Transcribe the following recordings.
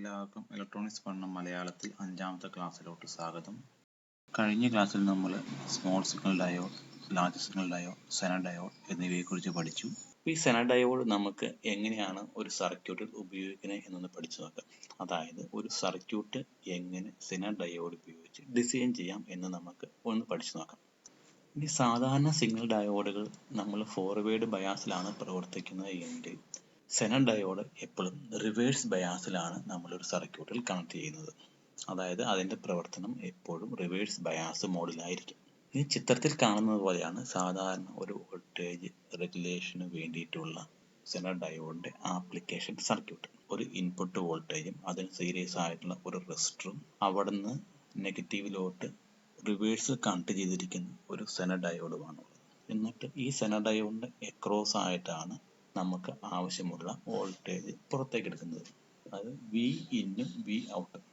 എല്ലാവർക്കും ഇലക്ട്രോണിക്സ് പഠനം മലയാളത്തിൽ 5ാമത്തെ ക്ലാസ്സിലോട്ട് സ്വാഗതം. കഴിഞ്ഞ ക്ലാസ്സിൽ നമ്മൾ small signal diode, large signal diode, Zener diode എന്നിവയെക്കുറിച്ച് പഠിച്ചു. ഈ സെനർ ഡയോഡ് നമുക്ക് എങ്ങനെയാണ് ഒരു സർക്യൂട്ടിൽ ഉപയോഗിക്കുന്നത് എന്നൊന്ന് പഠിച്ചു നോക്കാം. അതായത് ഒരു സർക്യൂട്ട് എങ്ങനെ സെനർ ഡയോഡ് ഉപയോഗിച്ച് ഡിസൈൻ ചെയ്യാം എന്ന് നമുക്ക് ഒന്ന് പഠിച്ചു നോക്കാം. ഇനി സാധാരണ സിഗ്നൽ ഡയോഡുകൾ നമ്മൾ ഫോർവേഡ് ബയാസിലാണ് പ്രവർത്തിക്കുന്നത് എങ്കിൽ സെനർ ഡയോഡ് എപ്പോഴും റിവേഴ്സ് ബയാസിലാണ് നമ്മളൊരു സർക്യൂട്ടിൽ കണക്ട് ചെയ്യുന്നത്. അതായത് അതിൻ്റെ പ്രവർത്തനം എപ്പോഴും റിവേഴ്സ് ബയാസ് മോഡിലായിരിക്കും. ഈ ചിത്രത്തിൽ കാണുന്നത് പോലെയാണ് സാധാരണ ഒരു വോൾട്ടേജ് റെഗുലേഷന് വേണ്ടിയിട്ടുള്ള സെനർ ഡയോഡിൻ്റെ ആപ്ലിക്കേഷൻ സർക്യൂട്ട്. ഒരു ഇൻപുട്ട് വോൾട്ടേജും അതിന് സീരീസ് ആയിട്ടുള്ള ഒരു റെസിസ്റ്ററും അവിടെ നിന്ന് നെഗറ്റീവിലോട്ട് റിവേഴ്സിൽ കണക്ട് ചെയ്തിരിക്കുന്ന ഒരു സെനർ ഡയോഡുമാണ്. എന്നിട്ട് ഈ സെനർ ഡയോഡിൻ്റെ എക്രോസ് ആയിട്ടാണ് നമുക്ക് ആവശ്യമുള്ള വോൾട്ടേജ് പുറത്തേക്ക് എടുക്കുന്നത്. അതായത് വി ഇന്നും വി ഔട്ടും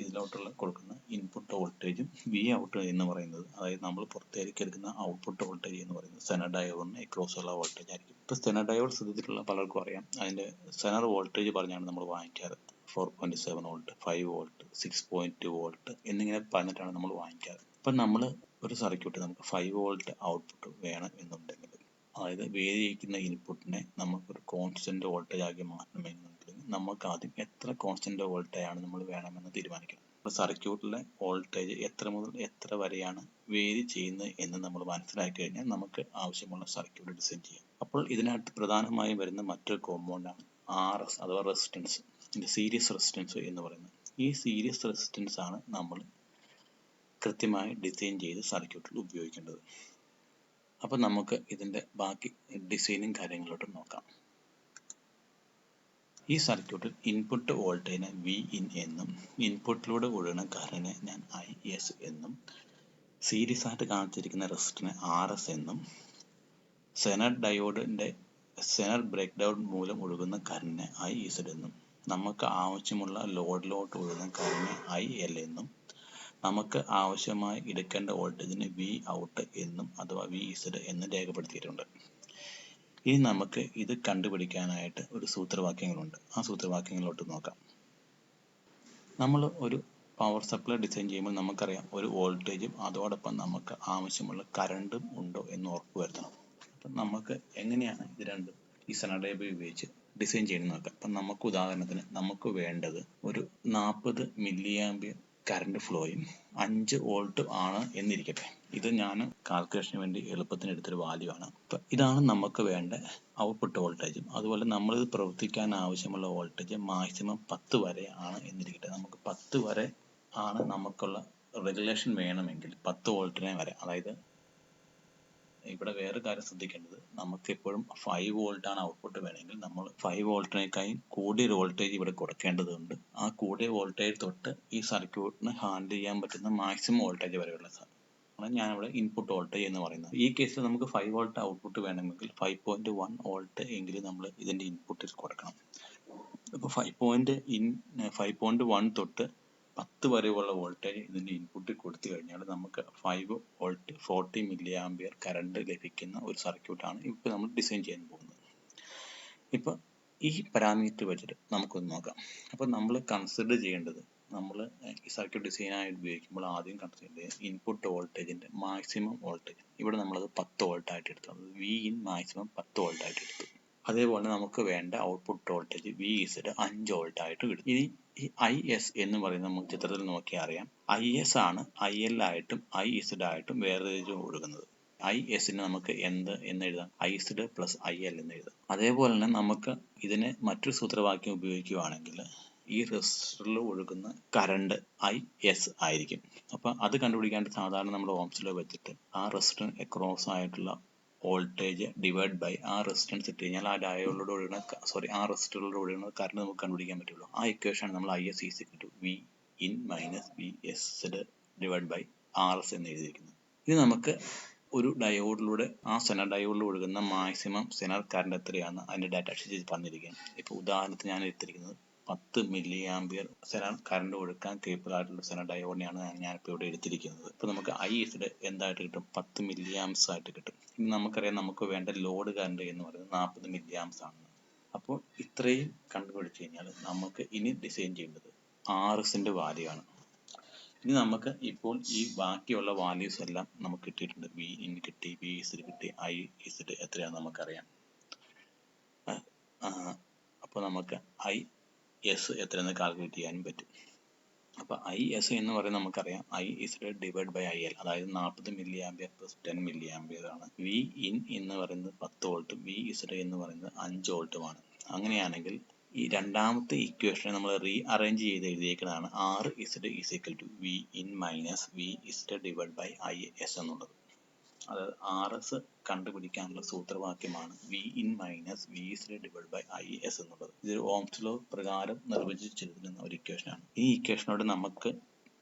ഇതിലോട്ടുള്ള കൊടുക്കുന്ന ഇൻപുട്ട് വോൾട്ടേജും വി ഔട്ട് എന്ന് പറയുന്നത്, അതായത് നമ്മൾ പുറത്തേക്ക് എടുക്കുന്ന ഔട്ട്പുട്ട് വോൾട്ടേജ് എന്ന് പറയുന്നത് സെനർ ഡയോഡിന് എക്രോസ് ഉള്ള വോൾട്ടേജ് ആയിരിക്കും. ഇപ്പോൾ സെനർ ഡയോഡ് ശ്രദ്ധിച്ചിട്ടുള്ള പലർക്കും അറിയാം, അതിൻ്റെ സെനർ വോൾട്ടേജ് പറഞ്ഞാണ് നമ്മൾ വാങ്ങിക്കാറ്. 4.7 വോൾട്ട്, 5 വോൾട്ട്, 6.2 വോൾട്ട് എന്നിങ്ങനെ പറഞ്ഞിട്ടാണ് നമ്മൾ വാങ്ങിക്കാറ്. അപ്പം നമ്മൾ ഒരു സർക്യൂട്ട് നമുക്ക് 5 വോൾട്ട് ഔട്ട്പുട്ട് വേണം എന്നുണ്ടെങ്കിൽ, അതായത് വേരിയിരിക്കുന്ന ഇൻപുട്ടിനെ നമുക്കൊരു കോൺസ്റ്റന്റ് വോൾട്ടേജ് ആക്കി മാറ്റണമെന്നുണ്ടെങ്കിൽ നമുക്ക് ആദ്യം എത്ര കോൺസ്റ്റന്റ് വോൾട്ടേജ് ആണ് നമ്മൾ വേണമെന്ന് തീരുമാനിക്കണം. സർക്യൂട്ടിലെ വോൾട്ടേജ് എത്ര മുതൽ എത്ര വരെയാണ് വേരി ചെയ്യുന്നത് എന്ന് നമ്മൾ മനസ്സിലാക്കി കഴിഞ്ഞാൽ നമുക്ക് ആവശ്യമുള്ള സർക്യൂട്ട് ഡിസൈൻ ചെയ്യാം. അപ്പോൾ ഇതിനകത്ത് പ്രധാനമായും വരുന്ന മറ്റൊരു കോമ്പൗണ്ടാണ് RS അഥവാ റെസിസ്റ്റൻസ്, സീരീസ് റെസിസ്റ്റൻസ് എന്ന് പറയുന്നത്. ഈ സീരീസ് റെസിസ്റ്റൻസ് ആണ് നമ്മൾ കൃത്യമായി ഡിസൈൻ ചെയ്ത് സർക്യൂട്ടിൽ ഉപയോഗിക്കേണ്ടത്. അപ്പോൾ നമുക്ക് ഇതിൻ്റെ ബാക്കി ഡിസൈനും കാര്യങ്ങളോട്ട് നോക്കാം. ഈ സർക്യൂട്ടിൽ ഇൻപുട്ട് വോൾട്ടേജിനെ വി ഇൻ എന്നും ഇൻപുട്ടിലൂടെ ഒഴുകുന്ന കറന്റിനെ ഞാൻ IS എന്നും സീരീസ് ആയിട്ട് കാണിച്ചിരിക്കുന്ന റെസിസ്റ്ററിനെ RS എന്നും സെനർ ഡയോഡിൻ്റെ സെനർ ബ്രേക്ക് ഡൗൺ മൂലം ഒഴുകുന്ന കറന്റിനെ IZ എന്നും നമുക്ക് ആവശ്യമുള്ള ലോഡിലോട്ട് ഒഴുകുന്ന കറന്റിനെ IL എന്നും നമുക്ക് ആവശ്യമായി എടുക്കേണ്ട വോൾട്ടേജിന് വി ഔട്ട് എന്നും അഥവാ VZ എന്നും രേഖപ്പെടുത്തിയിട്ടുണ്ട്. ഇനി നമുക്ക് ഇത് കണ്ടുപിടിക്കാനായിട്ട് ഒരു സൂത്രവാക്യങ്ങളുണ്ട്. ആ സൂത്രവാക്യങ്ങളിലോട്ട് നോക്കാം. നമ്മൾ ഒരു പവർ സപ്ലൈ ഡിസൈൻ ചെയ്യുമ്പോൾ നമുക്കറിയാം ഒരു വോൾട്ടേജും അതോടൊപ്പം നമുക്ക് ആവശ്യമുള്ള കറണ്ടും ഉണ്ടോ എന്ന് ഉറപ്പ് വരുത്തണം. അപ്പം നമുക്ക് എങ്ങനെയാണ് ഇത് രണ്ടും ഈ സെനർ ഡയോഡ് ഉപയോഗിച്ച് ഡിസൈൻ ചെയ്യുന്നത് നോക്കാം. അപ്പം നമുക്ക് ഉദാഹരണത്തിന് നമുക്ക് വേണ്ടത് ഒരു 40 മില്ലി ആംപിയർ കറണ്ട് ഫ്ലോയും 5 വോൾട്ടും ആണ് എന്നിരിക്കട്ടെ. ഇത് ഞാൻ കാൽക്കുലേഷന് വേണ്ടി എളുപ്പത്തിന് എടുത്തൊരു വാല്യൂ ആണ്. അപ്പം ഇതാണ് നമുക്ക് വേണ്ട ഔട്ട്പുട്ട് വോൾട്ടേജും. അതുപോലെ നമ്മളിത് പ്രവർത്തിക്കാൻ ആവശ്യമുള്ള വോൾട്ടേജ് മാക്സിമം 10 വരെ ആണ് എന്നിരിക്കട്ടെ. നമുക്ക് 10 വരെ ആണ് നമുക്കുള്ള റെഗുലേഷൻ വേണമെങ്കിൽ 10 വോൾട്ടിനെ വരെ, അതായത് ഇവിടെ വേറെ കാര്യം ശ്രദ്ധിക്കേണ്ടത്, നമുക്ക് എപ്പോഴും 5 വോൾട്ട് ആണ് ഔട്ട്പുട്ട് വേണമെങ്കിൽ നമ്മൾ 5 വോൾട്ടിനേക്കാൾ കൂടിയ വോൾട്ടേജ് ഇവിടെ കൊടുക്കേണ്ടതുണ്ട്. ആ കൂടിയ വോൾട്ടേജ് തൊട്ട് ഈ സർക്യൂട്ടിന് ഹാൻഡിൽ ചെയ്യാൻ പറ്റുന്ന മാക്സിമം വോൾട്ടേജ് വരെയുള്ള ആണ് ഞാനിവിടെ ഇൻപുട്ട് വോൾട്ടേജ് എന്ന് പറയുന്നത്. ഈ കേസിൽ നമുക്ക് 5 വോൾട്ട് ഔട്ട്പുട്ട് വേണമെങ്കിൽ 5.1 വോൾട്ട് എങ്കിലും നമ്മൾ ഇതിൻ്റെ ഇൻപുട്ടിൽ കൊടുക്കണം. അപ്പോൾ 5.1 തൊട്ട് 10 വരെയുള്ള വോൾട്ടേജ് ഇതിൻ്റെ ഇൻപുട്ടിൽ കൊടുത്തു കഴിഞ്ഞാൽ നമുക്ക് 5 വോൾട്ട് 40 മില്ലി ആംപിയർ കറണ്ട് ലഭിക്കുന്ന ഒരു സർക്യൂട്ടാണ് ഇപ്പോൾ നമ്മൾ ഡിസൈൻ ചെയ്യാൻ പോകുന്നത്. ഇപ്പോൾ ഈ പാരാമീറ്റർ വെച്ചിട്ട് നമുക്കൊന്ന് നോക്കാം. അപ്പോൾ നമ്മൾ കൺസിഡർ ചെയ്യേണ്ടത്, നമ്മൾ ഈ സർക്യൂട്ട് ഡിസൈനായിട്ട് ഉപയോഗിക്കുമ്പോൾ ആദ്യം കൺസിഡർ ചെയ്യേണ്ടത് ഇൻപുട്ട് വോൾട്ടേജിൻ്റെ മാക്സിമം വോൾട്ടേജ്. ഇവിടെ നമ്മളത് 10 വോൾട്ട് ആയിട്ട് എടുത്തു, അത് വി ഇൻ മാക്സിമം 10 വോൾട്ട് ആയിട്ട് എടുത്തു. അതേപോലെ നമുക്ക് വേണ്ട ഔട്ട്പുട്ട് വോൾട്ടേജ് VZ 5 വോൾട്ട് ആയിട്ട് കിട്ടും. ഇനി ഈ IS എന്ന് പറയുന്നത് നമുക്ക് ചിത്രത്തിൽ നോക്കിയാൽ അറിയാം, IS ആണ് IL ആയിട്ടും IZ ആയിട്ടും വേർതിരിച്ച് കൊടുക്കുന്നത്. ISന് നമുക്ക് എന്ത് എന്ന് എഴുതാം? IZ പ്ലസ് IL എന്ന് എഴുതാം. അതേപോലെ തന്നെ നമുക്ക് ഇതിനെ മറ്റൊരു സൂത്രവാക്യം ഉപയോഗിക്കുകയാണെങ്കിൽ ഈ റെസിസ്റ്ററിൽ ഒഴുകുന്ന കറണ്ട് IS ആയിരിക്കും. അപ്പം അത് കണ്ടുപിടിക്കാണ്ട് സാധാരണ നമ്മൾ ഓംസ് ലോ വെച്ചിട്ട് ആ റെസിസ്റ്റർ അക്രോസ് ആയിട്ടുള്ള വോൾട്ടേജ് ഡിവൈഡ് ബൈ ആ റെസിസ്റ്റൻസ് ഇട്ട് കഴിഞ്ഞാൽ ആ ഡയോഡിലൂടെ ഒഴുകുന്ന ആ റെസിസ്റ്ററിലൂടെ ഒഴുകുന്ന കറണ്ട് നമുക്ക് കണ്ടുപിടിക്കാൻ പറ്റുള്ളൂ. ആ ഇക്വേഷൻ നമ്മൾ IS V in minus VZ divide by RS എന്ന് എഴുതിയിരിക്കുന്നത്. ഇത് നമുക്ക് ഒരു ഡയോഡിലൂടെ ആ സെനർ ഡയോഡിലൂടെ ഒഴുകുന്ന മാക്സിമം സെനർ കറണ്ട് എത്രയാണ് അതിൻ്റെ ഡാറ്റ ഷീറ്റിൽ പറഞ്ഞിരിക്കുകയാണ്. ഇപ്പോൾ ഉദാഹരണത്തിന് ഞാൻ എടുത്തിരിക്കുന്നത് 10 മില്ലി ആംപിയർ സെനർ കറണ്ട് ഒഴുക്കാൻ കേപ്പബിൾ ആയിട്ടുള്ള സെനർ ഡയോഡിനെയാണ് ഞാനിപ്പോൾ ഇവിടെ എടുത്തിരിക്കുന്നത്. ഇപ്പോൾ നമുക്ക് IZ എന്തായിട്ട് കിട്ടും? 10 മില്ലി ആംപ്സ് ആയിട്ട് കിട്ടും. ഇനി നമുക്കറിയാം നമുക്ക് വേണ്ട ലോഡ് കറണ്ട് എന്ന് പറയുന്നത് 40 മില്ലി ആംപ്സ് ആണ്. അപ്പോൾ ഇത്രയും കണ്ടുപിടിച്ച് കഴിഞ്ഞാൽ നമുക്ക് ഇനി ഡിസൈൻ ചെയ്യേണ്ടത് RSന്റെ വാല്യൂ ആണ്. ഇനി നമുക്ക് ഇപ്പോൾ ഈ ബാക്കിയുള്ള വാല്യൂസ് എല്ലാം നമുക്ക് കിട്ടിയിട്ടുണ്ട്. വി ഇൻ കിട്ടി, വി ഇസഡ് കിട്ടി, ഐ ഇസഡ് എത്രയാണെന്ന് നമുക്കറിയാം. അപ്പോൾ നമുക്ക് ഐ എസ് എത്രയെന്ന് കാൽക്കുലേറ്റ് ചെയ്യാനും പറ്റും. അപ്പോൾ ഐ എസ് എന്ന് പറയുന്നത് നമുക്കറിയാം I Z divide by I L, അതായത് 40 milli ampere plus 10 milli ampere ആണ്. വി ഇൻ എന്ന് പറയുന്നത് 10 വോൾട്ടും വി ഇസഡ് എന്ന് പറയുന്നത് 5 വോൾട്ടുമാണ്. അങ്ങനെയാണെങ്കിൽ ഈ രണ്ടാമത്തെ ഇക്വേഷനെ നമ്മൾ റീ അറേഞ്ച് ചെയ്ത് എഴുതിയേക്കുന്നതാണ് R Z is equal to V in minus V Z divide by I S എന്നുള്ളത്. അതായത് ആർ എസ് കണ്ടുപിടിക്കാനുള്ള സൂത്രവാക്യമാണ് V in minus V Z divide by I S എന്നുള്ളത്. ഇതൊരു ഓംസ് ലോ പ്രകാരം നിർവചിച്ചിരിക്കുന്ന ഒരു ഇക്വേഷനാണ്. ഈ ഇക്വേഷനോട് നമുക്ക്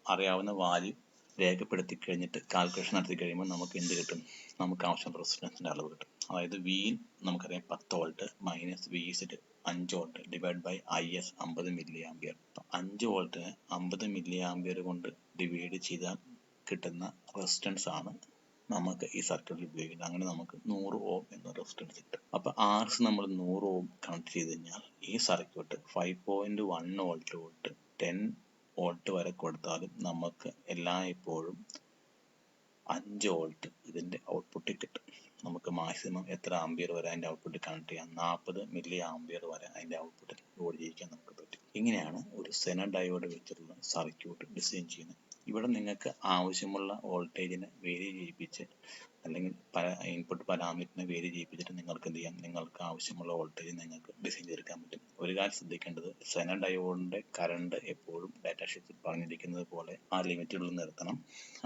അറിയാവുന്ന വാല്യൂ രേഖപ്പെടുത്തി കഴിഞ്ഞിട്ട് കാൽക്കുലേഷൻ നടത്തി കഴിയുമ്പോൾ നമുക്ക് എന്ത് കിട്ടും? നമുക്ക് ആവശ്യം റെസിസ്റ്റൻസിന്റെ അളവ് കിട്ടും. അതായത് വി ഇൻ നമുക്കറിയാം 10 volt minus V Z 5 volt divide by I S 50 milli ampere. 5 വോൾട്ടിനെ 50 മില്ലി ആംപിയർ കൊണ്ട് ഡിവൈഡ് ചെയ്താൽ കിട്ടുന്ന റെസിസ്റ്റൻസ് ആണ് നമുക്ക് ഈ സർക്യൂട്ടിൽ ഉപയോഗിക്കുന്നത്. അങ്ങനെ നമുക്ക് 100 ഓം എന്ന റെസിസ്റ്റൻസ് കിട്ടും. അപ്പൊ ആർസ് നമ്മൾ 100 ഓം കണക്ട് ചെയ്ത് കഴിഞ്ഞാൽ ഈ സർക്യൂട്ട് 5.1 വോൾട്ട് തൊട്ട് 10 വോൾട്ട് വരെ കൊടുത്താലും നമുക്ക് എല്ലായ്പ്പോഴും 5 വോൾട്ട് ഇതിന്റെ ഔട്ട്പുട്ടിൽ കിട്ടും. നമുക്ക് മാക്സിമം എത്ര ആംപിയർ വരെ അതിന്റെ ഔട്ട്പുട്ടിൽ കണക്ട് ചെയ്യാം? 40 മില്ലി ആംപിയർ വരെ അതിന്റെ ഔട്ട്പുട്ടിൽ ലോഡ് ചെയ്യിക്കാൻ നമുക്ക് പറ്റും. ഇങ്ങനെയാണ് ഒരു സെനർ ഡയോഡ് വെച്ചിട്ടുള്ള സർക്യൂട്ട് ഡിസൈൻ ചെയ്യുന്നത്. ഇവിടെ നിങ്ങൾക്ക് ആവശ്യമുള്ള വോൾട്ടേജിനെ വേരി ചെയ്യിപ്പിച്ച് അല്ലെങ്കിൽ ഇൻപുട്ട് പാരാമീറ്ററിനെ വേരി ചെയ്യിപ്പിച്ചിട്ട് നിങ്ങൾക്ക് എന്ത് ചെയ്യാം? നിങ്ങൾക്ക് ആവശ്യമുള്ള വോൾട്ടേജ് നിങ്ങൾക്ക് ഡിസൈൻ ചെയ്തെടുക്കാൻ പറ്റും. ഒരു കാര്യം ശ്രദ്ധിക്കേണ്ടത്, സെനർ ഡയോഡിന്റെ കറണ്ട് എപ്പോഴും ഡാറ്റാ ഷീറ്റിൽ പറഞ്ഞിരിക്കുന്നത് പോലെ ആ ലിമിറ്റുകളിൽ നിർത്തണം.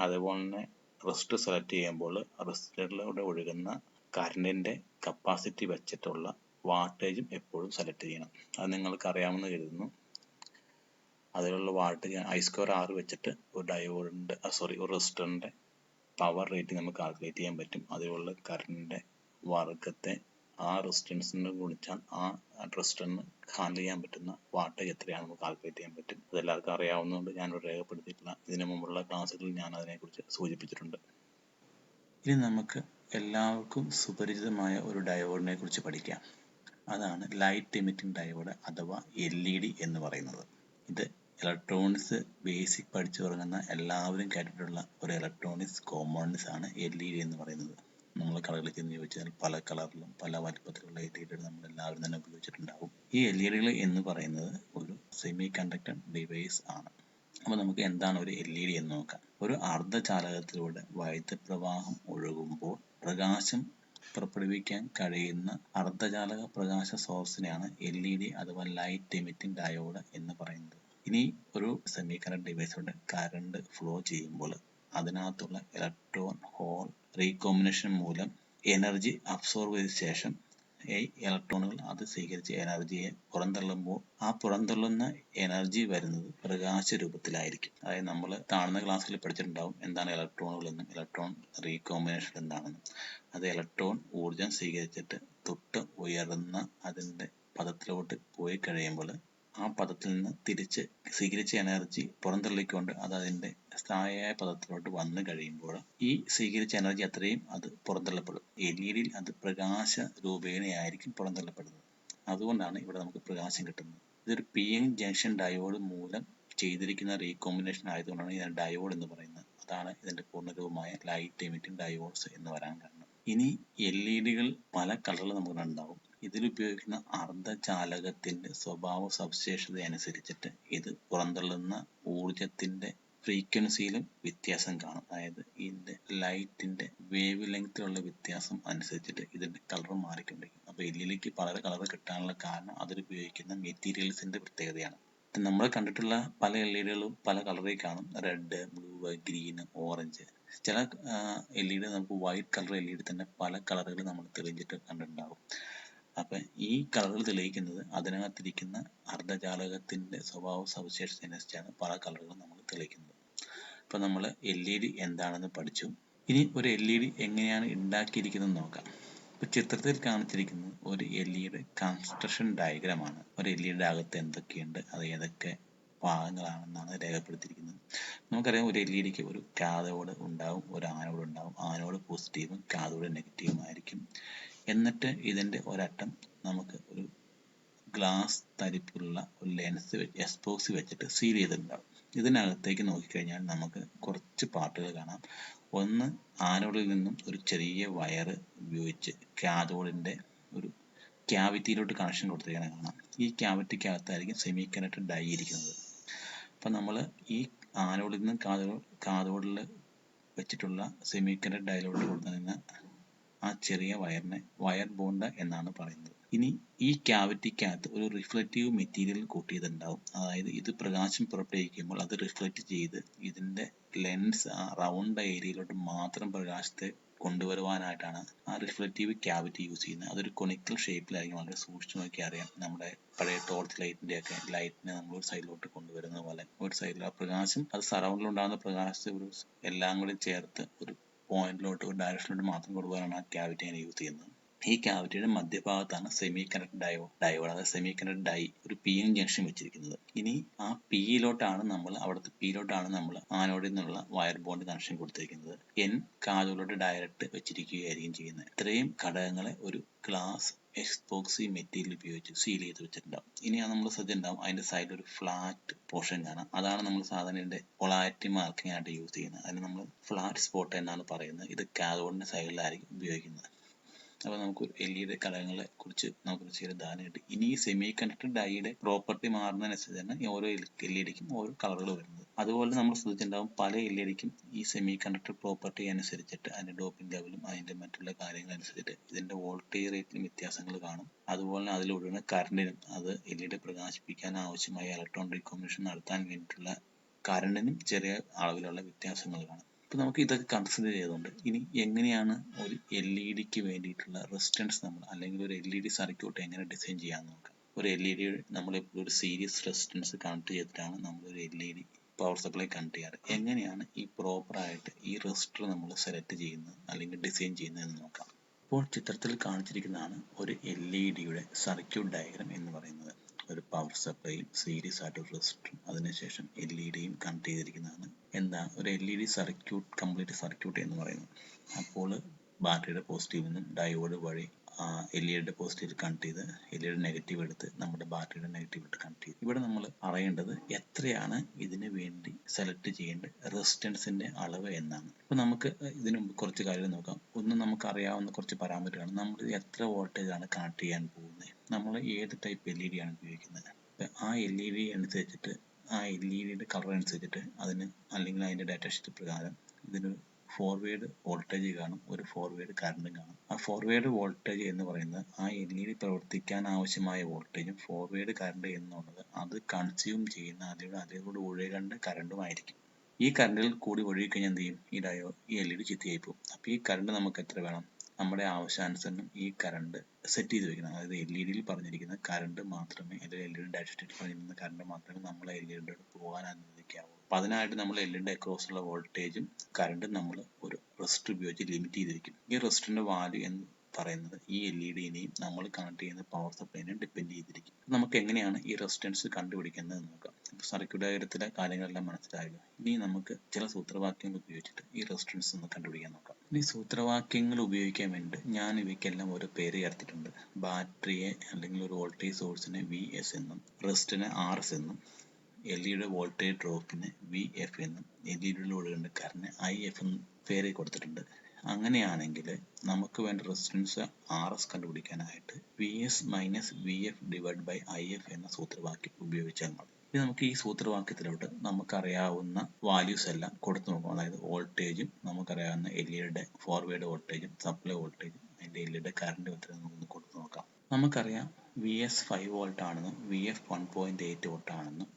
അതുപോലെ തന്നെ റെസിസ്റ്റർ സെലക്ട് ചെയ്യുമ്പോൾ റെസിസ്റ്ററിലൂടെ ഒഴുകുന്ന കറണ്ടിന്റെ കപ്പാസിറ്റി വെച്ചിട്ടുള്ള വാട്ടേജും എപ്പോഴും സെലക്ട് ചെയ്യണം. അത് നിങ്ങൾക്ക് അറിയാമെന്ന് കരുതുന്നു. അതിലുള്ള വാട്ടേജ് I²R വെച്ചിട്ട് ഒരു ഡയോഡിന്റെ ഒരു റെസിസ്റ്ററിന്റെ പവർ റേറ്റിംഗ് നമുക്ക് കാൽക്കുലേറ്റ് ചെയ്യാൻ പറ്റും. അതിലുള്ള കറണ്ടിന്റെ വർഗത്തെ ആ റെസിസ്റ്റൻസിന് ഗുണിച്ചാൽ ആ റെസിസ്റ്ററിന് ഹാൻഡിൽ ചെയ്യാൻ പറ്റുന്ന വാട്ടേജ് എത്രയാണെന്ന് നമുക്ക് കാൽക്കുലേറ്റ് ചെയ്യാൻ പറ്റും. അതെല്ലാവർക്കും അറിയാവുന്നതുകൊണ്ട് ഞാനിവിടെ രേഖപ്പെടുത്തിയിട്ടില്ല. ഇതിനു മുമ്പുള്ള ക്ലാസ്സുകളിൽ ഞാൻ അതിനെക്കുറിച്ച് സൂചിപ്പിച്ചിട്ടുണ്ട്. ഇനി നമുക്ക് എല്ലാവർക്കും സുപരിചിതമായ ഒരു ഡയോഡിനെ കുറിച്ച് പഠിക്കാം. അതാണ് ലൈറ്റ് എമിറ്റിംഗ് ഡയോഡ് അഥവാ LED എന്ന് പറയുന്നത്. ഇത് ഇലക്ട്രോണിക്സ് ബേസിക് പഠിച്ചു തുടങ്ങുന്ന എല്ലാവരും കേട്ടിട്ടുള്ള ഒരു ഇലക്ട്രോണിക്സ് കോമ്പോണൻസ് ആണ് LED എന്ന് പറയുന്നത്. നമ്മൾ കടകളിൽ ചെന്ന് ചോദിച്ചാൽ പല കളറിലും പല വലുപ്പത്തിലുള്ള LED നമ്മൾ എല്ലാവരും തന്നെ ഉപയോഗിച്ചിട്ടുണ്ടാവും. ഈ LEDകൾ എന്ന് പറയുന്നത് ഒരു സെമി കണ്ടക്ടർ ഡിവൈസ് ആണ്. അപ്പോൾ നമുക്ക് എന്താണ് ഒരു LED എന്ന് നോക്കാം. ഒരു അർദ്ധചാലകത്തിലൂടെ വൈദ്യുത പ്രവാഹം ഒഴുകുമ്പോൾ പ്രകാശം പുറപ്പെടുവിക്കാൻ കഴിയുന്ന അർദ്ധചാലക പ്രകാശ സോഴ്സിനെയാണ് LED അഥവാ ലൈറ്റ് എമിറ്റിംഗ് ഡയോഡ് എന്ന് പറയുന്നത്. ഇനി ഒരു സെമി കണ്ടക്ടർ ഡിവൈസിലൂടെ കറണ്ട് ഫ്ലോ ചെയ്യുമ്പോൾ അതിനകത്തുള്ള ഇലക്ട്രോൺ ഹോൾ റീകോമ്പിനേഷൻ മൂലം എനർജി അബ്സോർബ് ചെയ്ത ശേഷം ഈ ഇലക്ട്രോണുകൾ അത് സ്വീകരിച്ച എനർജിയെ പുറന്തള്ളുമ്പോൾ ആ പുറന്തള്ളുന്ന എനർജി വരുന്നത് പ്രകാശ രൂപത്തിലായിരിക്കും. അതായത് നമ്മൾ താഴ്ന്ന ക്ലാസ്സിൽ പഠിച്ചിട്ടുണ്ടാവും എന്താണ് ഇലക്ട്രോണുകൾ എന്നും ഇലക്ട്രോൺ റീകോമ്പിനേഷൻ എന്താണെന്നും. അത് ഇലക്ട്രോൺ ഊർജം സ്വീകരിച്ചിട്ട് തൊട്ട് ഉയർന്ന അതിന്റെ പദത്തിലോട്ട് പോയി കഴിയുമ്പോൾ ആ പദത്തിൽ നിന്ന് തിരിച്ച് സ്വീകരിച്ച എനർജി പുറന്തള്ളിക്കൊണ്ട് അത് അതിന്റെ സ്ഥായിയായ പദത്തിലോട്ട് വന്നു കഴിയുമ്പോൾ ഈ സ്വീകരിച്ച എനർജി അത്രയും അത് പുറന്തള്ളപ്പെടും. LED അത് പ്രകാശ രൂപേണയായിരിക്കും പുറന്തള്ളപ്പെടുന്നത്. അതുകൊണ്ടാണ് ഇവിടെ നമുക്ക് പ്രകാശം കിട്ടുന്നത്. ഇതൊരു PN ജംഗ്ഷൻ ഡയോഡ് മൂലം ചെയ്തിരിക്കുന്ന റീകോമ്പിനേഷൻ ആയതുകൊണ്ടാണ് ഇതിനെ ഡയോഡ് എന്ന് പറയുന്നത്. അതാണ് ഇതിന്റെ പൂർണ്ണരൂപമായ ലൈറ്റ് എമിറ്റിംഗ് ഡയോഡ്സ് എന്ന് വരാൻ കാരണം. ഇനി LEDകൾ പല കളറിൽ നമുക്ക് ഉണ്ടാവും. ഇതിൽ ഉപയോഗിക്കുന്ന അർദ്ധചാലകത്തിന്റെ സ്വഭാവ സവിശേഷത അനുസരിച്ചിട്ട് ഇത് പുറന്തള്ളുന്ന ഊർജത്തിന്റെ ഫ്രീക്വൻസിയിലും വ്യത്യാസം കാണും. അതായത് ഇതിന്റെ ലൈറ്റിന്റെ വേവ് ലെങ്ത്തിലുള്ള വ്യത്യാസം അനുസരിച്ചിട്ട് ഇതിന്റെ കളർ മാറിക്കൊണ്ടിരിക്കും. അപ്പോൾ LEDക്ക് പല കളർ കിട്ടാനുള്ള കാരണം അതിൽ ഉപയോഗിക്കുന്ന മെറ്റീരിയൽസിന്റെ പ്രത്യേകതയാണ്. നമ്മൾ കണ്ടിട്ടുള്ള പല LEDകളും പല കളറിൽ കാണും. Red, blue, green, orange. ചില LED നമുക്ക് വൈറ്റ് കളർ LED തന്നെ പല കളറുകൾ നമ്മൾ തെളിയിച്ചിട്ട് കണ്ടിട്ടുണ്ടാകും. അപ്പം ഈ കളറുകൾ തെളിയിക്കുന്നത് അതിനകത്തിരിക്കുന്ന അർദ്ധചാലകത്തിന്റെ സ്വഭാവ സവിശേഷത അനുസരിച്ചാണ് പല കളറുകളും നമ്മൾ തെളിയിക്കുന്നത്. അപ്പം നമ്മൾ LED എന്താണെന്ന് പഠിച്ചു. ഇനി ഒരു LED എങ്ങനെയാണ് ഉണ്ടാക്കിയിരിക്കുന്നത് നോക്കാം. ഇപ്പൊ ചിത്രത്തിൽ കാണിച്ചിരിക്കുന്നത് ഒരു LED കൺസ്ട്രക്ഷൻ ഡയഗ്രാമാണ്. ഒരു LED അകത്ത് എന്തൊക്കെയുണ്ട്, അത് ഏതൊക്കെ ഭാഗങ്ങളാണെന്നാണ് രേഖപ്പെടുത്തിയിരിക്കുന്നത്. നമുക്കറിയാം ഒരു LEDക്ക് ഒരു കാഥോഡ് ഉണ്ടാവും, ഒരു ആനോഡ് ഉണ്ടാവും. ആനോഡ് പോസിറ്റീവും കാഥോഡ് നെഗറ്റീവും ആയിരിക്കും. എന്നിട്ട് ഇതിന്റെ ഒരറ്റം നമുക്ക് ഒരു ഗ്ലാസ് തരിപ്പുള്ള ഒരു ലെൻസ് എക്സ്പോക്സി വെച്ചിട്ട് സീൽ ചെയ്തിട്ടുണ്ടാവും. ഇതിനകത്തേക്ക് നോക്കിക്കഴിഞ്ഞാൽ നമുക്ക് കുറച്ച് പാർട്ടുകൾ കാണാം. ഒന്ന്, ആനോഡിൽ നിന്നും ഒരു ചെറിയ വയർ ഉപയോഗിച്ച് കാഥോഡിൻ്റെ ഒരു ക്യാവിറ്റിയിലോട്ട് കണക്ഷൻ കൊടുത്തിരിക്കുന്നത് കാണാം. ഈ ക്യാവിറ്റിക്കകത്തായിരിക്കും സെമി കണ്ടക്ടർ ഡൈ ഇരിക്കുന്നത്. അപ്പം നമ്മൾ ഈ ആനോഡിൽ നിന്നും കാഥോഡിൽ വെച്ചിട്ടുള്ള സെമി കണ്ടക്ടർ ഡൈയിലോട്ട് കൊടുത്തിരുന്ന ആ ചെറിയ വയറിനെ വയർ ബോണ്ട് എന്നാണ് പറയുന്നത്. ഇനി ഈ ക്യാവിറ്റിക്കകത്ത് ഒരു റിഫ്ലക്റ്റീവ് മെറ്റീരിയൽ കൂട്ടിയതുണ്ടാവും. അതായത് ഇത് പ്രകാശം പുറപ്പെടുവിക്കുമ്പോൾ അത് റിഫ്ലക്റ്റ് ചെയ്ത് ഇതിൻ്റെ ലെൻസ് ആ റൗണ്ട് ഏരിയയിലോട്ട് മാത്രം പ്രകാശത്തെ കൊണ്ടുവരുവാനായിട്ടാണ് ആ റിഫ്ലക്റ്റീവ് ക്യാവിറ്റി യൂസ് ചെയ്യുന്നത്. അതൊരു കൊണിക്കൽ ഷേപ്പിലായിരിക്കും. വളരെ സൂക്ഷിച്ചു നോക്കി അറിയാം. നമ്മുടെ പഴയ ടോർച്ച് ലൈറ്റിൻ്റെ ഒക്കെ ലൈറ്റിനെ നമ്മൾ ഒരു സൈഡിലോട്ട് കൊണ്ടുവരുന്ന പോലെ ഒരു സൈഡിൽ ആ പ്രകാശം അത് സറൗണ്ടിലുണ്ടാകുന്ന പ്രകാശത്തെ ഒരു എല്ലാം കൂടി ചേർത്ത് ഒരു പോയിന്റിലോട്ട് ഒരു ഡയറക്ഷനിലോട്ട് മാത്രം കൊണ്ടുപോകാനാണ് ആ ക്യാവിറ്റി ഞാൻ യൂസ് ചെയ്യുന്നത്. ഈ ക്യാവിറ്റിയുടെ മധ്യഭാഗത്താണ് സെമി കണ്ടക്ടർ ഡയോഡ് അതായത് സെമി കണ്ടക്ടർ ഡൈ ഒരു പി എൻ ജംഗ്ഷൻ വെച്ചിരിക്കുന്നത്. ഇനി ആ പിയിലോട്ടാണ് നമ്മൾ ആനോഡിൽ നിന്നുള്ള വയർ ബോണ്ട് കണക്ഷൻ കൊടുത്തിരിക്കുന്നത്. എൻ കാഥോഡിലോട്ട് ഡയറക്റ്റ് വെച്ചിരിക്കുകയായിരിക്കും ചെയ്യുന്നത്. ഇത്രയും ഘടകങ്ങളെ ഒരു ഗ്ലാസ് എക്സ്പോക്സി മെറ്റീരിയൽ ഉപയോഗിച്ച് സീൽ ചെയ്ത് വെച്ചിട്ടുണ്ടാവും. ഇനി നമ്മൾ ശ്രദ്ധിച്ചിട്ടുണ്ടാവും അതിന്റെ സൈഡിൽ ഒരു ഫ്ലാറ്റ് പോർഷൻ കാണാം. അതാണ് നമ്മൾ സാധാരണ ഇതിന്റെ പൊളാരിറ്റി മാർക്കിംഗ് ആയിട്ട് യൂസ് ചെയ്യുന്നത്. അതിന് നമ്മൾ ഫ്ലാറ്റ് സ്പോട്ട് എന്നാണ് പറയുന്നത്. ഇത് കാഥോഡിന്റെ സൈഡിലായിരിക്കും ഉപയോഗിക്കുന്നത്. അപ്പോൾ നമുക്ക് LED ഘടകങ്ങളെ കുറിച്ച് നമുക്ക് ചെറിയ ധാരണ കിട്ടി. ഇനി ഈ സെമി കണ്ടക്ടർ ഡൈയുടെ പ്രോപ്പർട്ടി മാറുന്നതിനനുസരിച്ചാണ് ഓരോ LEDക്കും ഓരോ കളറുകൾ വരുന്നത്. അതുപോലെ നമ്മൾ ശ്രദ്ധിച്ചിട്ടുണ്ടാവും പല LEDക്കും ഈ സെമി കണ്ടക്ടർ പ്രോപ്പർട്ടി അനുസരിച്ചിട്ട് അതിന്റെ ഡോപ്പിംഗ് ലെവലും അതിന്റെ മറ്റുള്ള കാര്യങ്ങൾ അനുസരിച്ചിട്ട് ഇതിന്റെ വോൾട്ടേജ് റേറ്റിലും വ്യത്യാസങ്ങൾ കാണും. അതുപോലെ അതിലൂടെ കറണ്ടിനും അത് LED പ്രകാശിപ്പിക്കാൻ ആവശ്യമായ ഇലക്ട്രോൺ റീകോമ്പിനേഷൻ നടത്താൻ വേണ്ടിയിട്ടുള്ള കറണ്ടിനും ചെറിയ അളവിലുള്ള വ്യത്യാസങ്ങൾ കാണും. അപ്പോൾ നമുക്ക് ഇതൊക്കെ കൺസിഡർ ചെയ്തുകൊണ്ട് ഇനി എങ്ങനെയാണ് ഒരു LEDക്ക് വേണ്ടിയിട്ടുള്ള റെസിസ്റ്റൻസ് നമ്മൾ അല്ലെങ്കിൽ ഒരു LED സർക്യൂട്ട് എങ്ങനെ ഡിസൈൻ ചെയ്യാമെന്ന് നോക്കാം. ഒരു LED നമ്മളെപ്പോഴും ഒരു സീരീസ് റെസിസ്റ്റൻസ് കണക്ട് ചെയ്തിട്ടാണ് നമ്മളൊരു LED പവർ സപ്ലൈ കണക്ട് ചെയ്യാറ്. എങ്ങനെയാണ് ഈ പ്രോപ്പറായിട്ട് ഈ റെസിസ്റ്റർ നമ്മൾ സെലക്ട് ചെയ്യുന്നത് അല്ലെങ്കിൽ ഡിസൈൻ ചെയ്യുന്നത് എന്ന് നോക്കാം. ഇപ്പോൾ ചിത്രത്തിൽ കാണിച്ചിരിക്കുന്നതാണ് ഒരു LEDയുടെ സർക്യൂട്ട് ഡയഗ്രാം എന്ന് പറയുന്നത്. ഒരു പവർ സപ്ലൈയും സീരീസ് ആയിട്ട് ഒരു റെസിസ്റ്ററും അതിനുശേഷം LEDയും കണക്ട് ചെയ്തിരിക്കുന്നതാണ് ഒരു LED സർക്യൂട്ട്, കംപ്ലീറ്റ് സർക്യൂട്ട് എന്ന് പറയുന്നത്. അപ്പോൾ ബാറ്ററിയുടെ പോസിറ്റീവിൽ നിന്നും ഡയോഡ് വഴി LED പോസിറ്റീവ് കണക്ട് ചെയ്ത് LED നെഗറ്റീവ് എടുത്ത് നമ്മുടെ ബാറ്ററിയുടെ നെഗറ്റീവ് ഇട്ട് കണക്ട് ചെയ്ത് ഇവിടെ നമ്മൾ അറിയേണ്ടത് എത്രയാണ് ഇതിന് വേണ്ടി സെലക്ട് ചെയ്യേണ്ട റെസിസ്റ്റൻസിന്റെ അളവ് എന്നാണ്. അപ്പോൾ നമുക്ക് ഇതിനു മുമ്പ് കുറച്ച് കാര്യങ്ങൾ നോക്കാം. ഒന്ന്, നമുക്ക് അറിയാവുന്ന കുറച്ച് പാരാമീറ്ററാണ്. നമ്മൾ എത്ര വോൾട്ടേജ് ആണ് കണക്ട് ചെയ്യാൻ പോകുന്നത്, നമ്മൾ ഏത് ടൈപ്പ് LED ആണ് ഉപയോഗിക്കുന്നത്. ആ LED അനുസരിച്ചിട്ട് ആ LEDയുടെ കളർ അനുസരിച്ചിട്ട് അതിന് അല്ലെങ്കിൽ അതിന്റെ ഡാറ്റ ഷീറ്റ് പ്രകാരം ഇതിനൊരു ഫോർവേഡ് വോൾട്ടേജ് കാണും, ഒരു ഫോർവേഡ് കറണ്ടും കാണും. ആ ഫോർവേഡ് വോൾട്ടേജ് എന്ന് പറയുന്നത് ആ LED പ്രവർത്തിക്കാൻ ആവശ്യമായ വോൾട്ടേജും ഫോർവേഡ് കറണ്ട് എന്നുള്ളത് അത് കൺസ്യൂം ചെയ്യുന്ന അതിലൂടെ ഒഴുകേണ്ട കറണ്ടുമായിരിക്കും. ഈ കറണ്ടിൽ കൂടി ഒഴുകിക്കഴിഞ്ഞാൽ എന്ത് ചെയ്യും? ഈ LED ചീത്തയായി പോകും. അപ്പോൾ ഈ കറണ്ട് നമുക്ക് എത്ര വേണം? നമ്മുടെ ആവശ്യാനുസരണം ഈ കറണ്ട് സെറ്റ് ചെയ്ത് വെക്കണം. അതായത് LEDയിൽ പറഞ്ഞിരിക്കുന്ന കറണ്ട് മാത്രമേ, അല്ലെങ്കിൽ LED ഡാറ്റ ഷീറ്റിൽ പറഞ്ഞിരിക്കുന്ന കറണ്ട് മാത്രമേ നമ്മളെ LED പോകാൻ അനുവദിക്കാവൂ. അപ്പോൾ അതിനായിട്ട് നമ്മൾ LED അക്രോസ് ഉള്ള വോൾട്ടേജും കറണ്ടും നമ്മൾ ഒരു റെസിസ്റ്റർ ഉപയോഗിച്ച് ലിമിറ്റ് ചെയ്തിരിക്കും. ഈ റെസിസ്റ്ററിന്റെ വാല്യൂ എന്ന് പറയുന്നത് ഈ LEDനെയും നമ്മൾ കണക്ട് ചെയ്യുന്ന പവർ സപ്ലൈനെയും ഡിപ്പെൻഡ് ചെയ്തിരിക്കും. നമുക്ക് എങ്ങനെയാണ് ഈ റെസിസ്റ്റൻസ് കണ്ടുപിടിക്കുന്നത് എന്ന് നോക്കാം. സർക്യൂട്ട് ഡയഗ്രത്തിലെ കാര്യങ്ങളെല്ലാം മനസ്സിലായല്ലോ. ഇനി നമുക്ക് ചില സൂത്രവാക്യങ്ങൾ ഉപയോഗിച്ചിട്ട് ഈ റെസിസ്റ്റൻസ് ഒന്ന് കണ്ടുപിടിക്കാൻ നോക്കാം. ഈ സൂത്രവാക്യങ്ങൾ ഉപയോഗിക്കാൻ വേണ്ടി ഞാൻ ഇവയ്ക്കെല്ലാം ഒരു പേര് ചേർത്തിട്ടുണ്ട്. ബാറ്ററിയെ അല്ലെങ്കിൽ ഒരു വോൾട്ടേജ് സോഴ്സിനെ VS എന്നും റെസിസ്റ്ററിനെ RS എന്നും LED വോൾട്ടേജ് ഡ്രോപ്പിന് VF എന്നും LED ഒഴുകേണ്ട കറന്റ് IF എന്നും പേര് കൊടുത്തിട്ടുണ്ട്. അങ്ങനെയാണെങ്കിൽ നമുക്ക് വേണ്ട റെസിസ്റ്റൻസ് RS കണ്ടുപിടിക്കാനായിട്ട് VS minus VF divide by IF എന്ന സൂത്രവാക്യം ഉപയോഗിച്ചാൽ മതി. ഇനി നമുക്ക് ഈ സൂത്രവാക്യത്തിലോട്ട് നമുക്കറിയാവുന്ന വാല്യൂസ് എല്ലാം കൊടുത്തു നോക്കാം. അതായത് വോൾട്ടേജും നമുക്കറിയാവുന്ന LEDയുടെ ഫോർവേഡ് വോൾട്ടേജും സപ്ലൈ വോൾട്ടേജും അതിന്റെ LEDയുടെ കറണ്ടും എത്ര നമുക്കൊന്ന് കൊടുത്തു നോക്കാം. നമുക്കറിയാം VS 5 വോൾട്ട് ആണെന്നും VF 1.8 വോൾട്ട് ആണെന്നും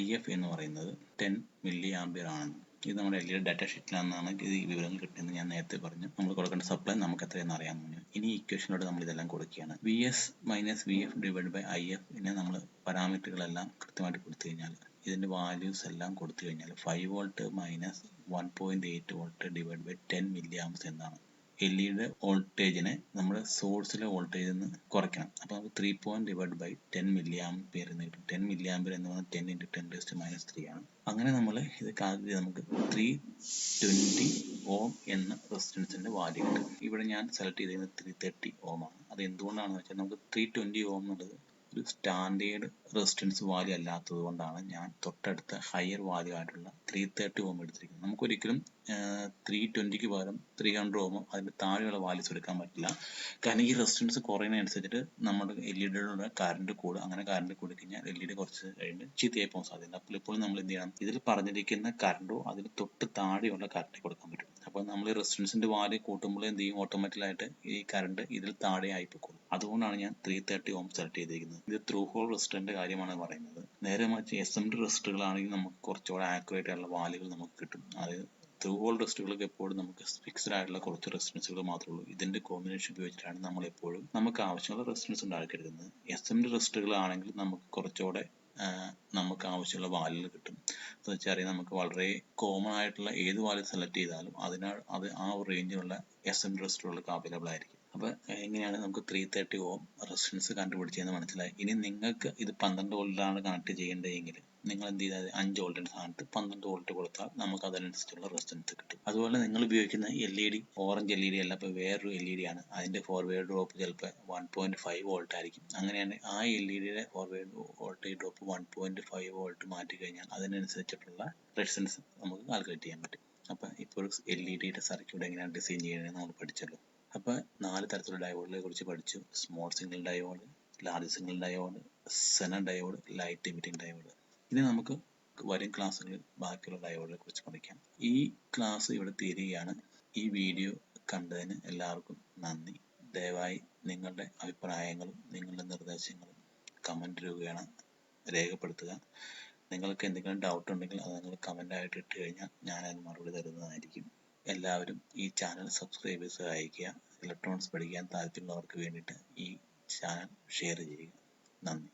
IF എന്ന് പറയുന്നത് 10 മില്ലി ആംപിയർ ആണെന്നും. ഇത് നമ്മുടെ LED ഡാറ്റ ഷീറ്റിലാണെന്നാണ് ഈ വിവരങ്ങൾ കിട്ടുന്നത്. ഞാൻ നേരത്തെ പറഞ്ഞു നമ്മൾ കൊടുക്കേണ്ട സപ്ലൈ നമുക്ക് എത്രയെന്ന് അറിയാൻ പറഞ്ഞു. ഇനി ഇക്വേഷനിലൂടെ നമ്മൾ ഇതെല്ലാം കൊടുക്കുകയാണ്. VS minus VF divide by IF നമ്മൾ പാരാമീറ്ററുകളെല്ലാം കൃത്യമായിട്ട് കൊടുത്തു കഴിഞ്ഞാൽ ഇതിന്റെ വാല്യൂസ് എല്ലാം കൊടുത്തു കഴിഞ്ഞാൽ 5 volt minus 1.8 volt divide by 10 milli amps എന്നാണ്. LED വോൾട്ടേജിനെ നമ്മുടെ സോഴ്സിലെ വോൾട്ടേജിൽ നിന്ന് കുറയ്ക്കണം. അപ്പോൾ നമുക്ക് 3 ഡിവൈഡ് ബൈ 10 മില്ലി ആംപിയർ എന്ന് കിട്ടും. 10 മില്ലി ആംപിയർ എന്ന് പറഞ്ഞാൽ 10 × 10⁻³ ആണ്. അങ്ങനെ നമ്മൾ ഇത് കാൽക്കുലേറ്റ് നമുക്ക് 320 ഓം എന്ന റെസിസ്റ്റൻസിന്റെ വാല്യൂ കിട്ടും. ഇവിടെ ഞാൻ സെലക്ട് ചെയ്തിരുന്നത് 330 ഓം ആണ്. അത് എന്തുകൊണ്ടാണെന്ന് വെച്ചാൽ നമുക്ക് 320 ഓം എന്നുള്ളത് ഒരു സ്റ്റാൻഡേർഡ് റെസിസ്റ്റൻസ് വാല്യൂ അല്ലാത്തത് കൊണ്ടാണ് ഞാൻ തൊട്ടടുത്ത ഹയർ വാല്യൂ ആയിട്ടുള്ള 330 ഓം എടുത്തിരിക്കുന്നത്. നമുക്കൊരിക്കലും 320ക്ക് പകരം 300 ഓമോ അതിന് താഴെയുള്ള വാല്യൂസ് എടുക്കാൻ പറ്റില്ല. കാരണം ഈ റെസിസ്റ്റൻസ് കുറയുന്നതനുസരിച്ചിട്ട് നമ്മുടെ LED-യുടെ കറണ്ട് കൂടും. അങ്ങനെ കറണ്ട് കൂടി കഴിഞ്ഞാൽ LED കുറച്ച് കഴിഞ്ഞ് ചീത്തയായി പോകാൻ സാധ്യതയുണ്ട്. അപ്പോൾ ഇപ്പോൾ നമ്മൾ എന്ത് ചെയ്യണം, ഇതിൽ പറഞ്ഞിരിക്കുന്ന കറണ്ടോ അതിന് തൊട്ട് താഴെയുള്ള കറണ്ട് കൊടുക്കാൻ പറ്റും. അപ്പോൾ നമ്മൾ ഈ റെസിസ്റ്റൻസിന്റെ വാല്യൂ കൂട്ടുമ്പോൾ എന്ത് ചെയ്യും, ഓട്ടോമാറ്റിക്കലായിട്ട് ഈ കറണ്ട് ഇതിൽ താഴെ ആയി പോകും. അതുകൊണ്ടാണ് ഞാൻ 330 ഓം സെലക്ട് ചെയ്തിരിക്കുന്നത്. ഇത് ത്രൂ ഹോൾ റെസിസ്റ്ററിന്റെ കാര്യമാണ് പറയുന്നത്. നേരെ മറിച്ച് SMD റെസിസ്റ്ററുകളാണെങ്കിൽ നമുക്ക് കുറച്ചുകൂടെ ആക്യുറേറ്റ് ആയിട്ടുള്ള വാല്യൂകൾ നമുക്ക് കിട്ടും. അതായത് ത്രൂ ഹോൾ റെസിസ്റ്ററുകൾക്ക് എപ്പോഴും നമുക്ക് ഫിക്സ്ഡ് ആയിട്ടുള്ള കുറച്ച് റെസിസ്റ്റൻസുകൾ മാത്രമേ ഉള്ളൂ. ഇതിന്റെ കോമ്പിനേഷൻ ഉപയോഗിച്ചിട്ടാണ് നമ്മൾ എപ്പോഴും നമുക്ക് ആവശ്യമുള്ള റെസിസ്റ്റൻസ് ഉണ്ടാക്കിയെടുക്കുന്നത്. SMD റെസിസ്റ്ററുകളാണെങ്കിൽ നമുക്ക് കുറച്ചുകൂടെ നമുക്ക് ആവശ്യമുള്ള വാല്യൂകൾ കിട്ടും. എന്ന് വെച്ചാൽ നമുക്ക് വളരെ കോമൺ ആയിട്ടുള്ള ഏത് വാല്യൂ സെലക്ട് ചെയ്താലും അത് ആ ഒരു റേഞ്ചിലുള്ള SMD റെസിസ്റ്ററുകൾക്ക് അവൈലബിൾ ആയിരിക്കും. അപ്പോൾ എങ്ങനെയാണ് നമുക്ക് 330 ഓം റെസിസ്റ്റൻസ് കണ്ടുപിടിച്ചതെന്ന് മനസ്സിലായി. ഇനി നിങ്ങൾക്ക് ഇത് 12 വോൾട്ടിലാണ് കണക്ട് ചെയ്യേണ്ടതെങ്കിൽ നിങ്ങൾ എന്ത് ചെയ്താൽ 5 വോൾട്ടിന്റെ സ്ഥാനത്ത് 12 വോൾട്ട് കൊടുത്താൽ നമുക്ക് അതിനനുസരിച്ചുള്ള റെസിസ്റ്റൻസ് കിട്ടും. അതുപോലെ നിങ്ങൾ ഉപയോഗിക്കുന്ന LED ഓറഞ്ച് LED അല്ല, ഇപ്പോൾ വേറൊരു LED ആണ്. അതിന്റെ ഫോർവേഡ് ഡ്രോപ്പ് ചിലപ്പോൾ 1.5 വോൾട്ട് ആയിരിക്കും. അങ്ങനെയാണ് ആ LED-യുടെ ഫോർവേഡ് വോൾട്ടേജ് ഡ്രോപ്പ് 1.5 വോൾട്ട് മാറ്റി കഴിഞ്ഞാൽ അതിനനുസരിച്ചിട്ടുള്ള റെസിസ്റ്റൻസ് നമുക്ക് കാൽക്കുലേറ്റ് ചെയ്യാൻ പറ്റും. അപ്പോൾ ഇപ്പോൾ LED-യുടെ സർക്യൂട്ട് എങ്ങനെയാണ് ഡിസൈൻ ചെയ്യുന്നത് നമ്മൾ പഠിച്ചല്ലോ. അപ്പോൾ 4 തരത്തിലുള്ള ഡയോഡുകളെ കുറിച്ച് പഠിച്ചു. Small signal diode, large signal diode, Zener diode, light emitting diode. ഇനി നമുക്ക് വരും ക്ലാസ്സുകളിൽ ബാക്കിയുള്ള ഡയോഡിനെ കുറിച്ച് പഠിക്കാം. ഈ ക്ലാസ് ഇവിടെ തീരുകയാണ്. ഈ വീഡിയോ കണ്ടതിന് എല്ലാവർക്കും നന്ദി. ദയവായി നിങ്ങളുടെ അഭിപ്രായങ്ങളും നിങ്ങളുടെ നിർദ്ദേശങ്ങളും കമന്റ് രൂപേണ രേഖപ്പെടുത്തുക. നിങ്ങൾക്ക് എന്തെങ്കിലും ഡൗട്ട് ഉണ്ടെങ്കിൽ അത് നിങ്ങൾ കമന്റ് ആയിട്ട് ഇട്ട് കഴിഞ്ഞാൽ ഞാൻ അതിന് മറുപടി തരുന്നതായിരിക്കും. എല്ലാവരും ഈ ചാനൽ സബ്സ്ക്രൈബ് ചെയ്ത് സഹായിക്കുക. ഇലക്ട്രോണിക്സ് പഠിക്കാൻ താല്പര്യമുള്ളവർക്ക് വേണ്ടിയിട്ട് ഈ ചാനൽ ഷെയർ ചെയ്യുക. നന്ദി.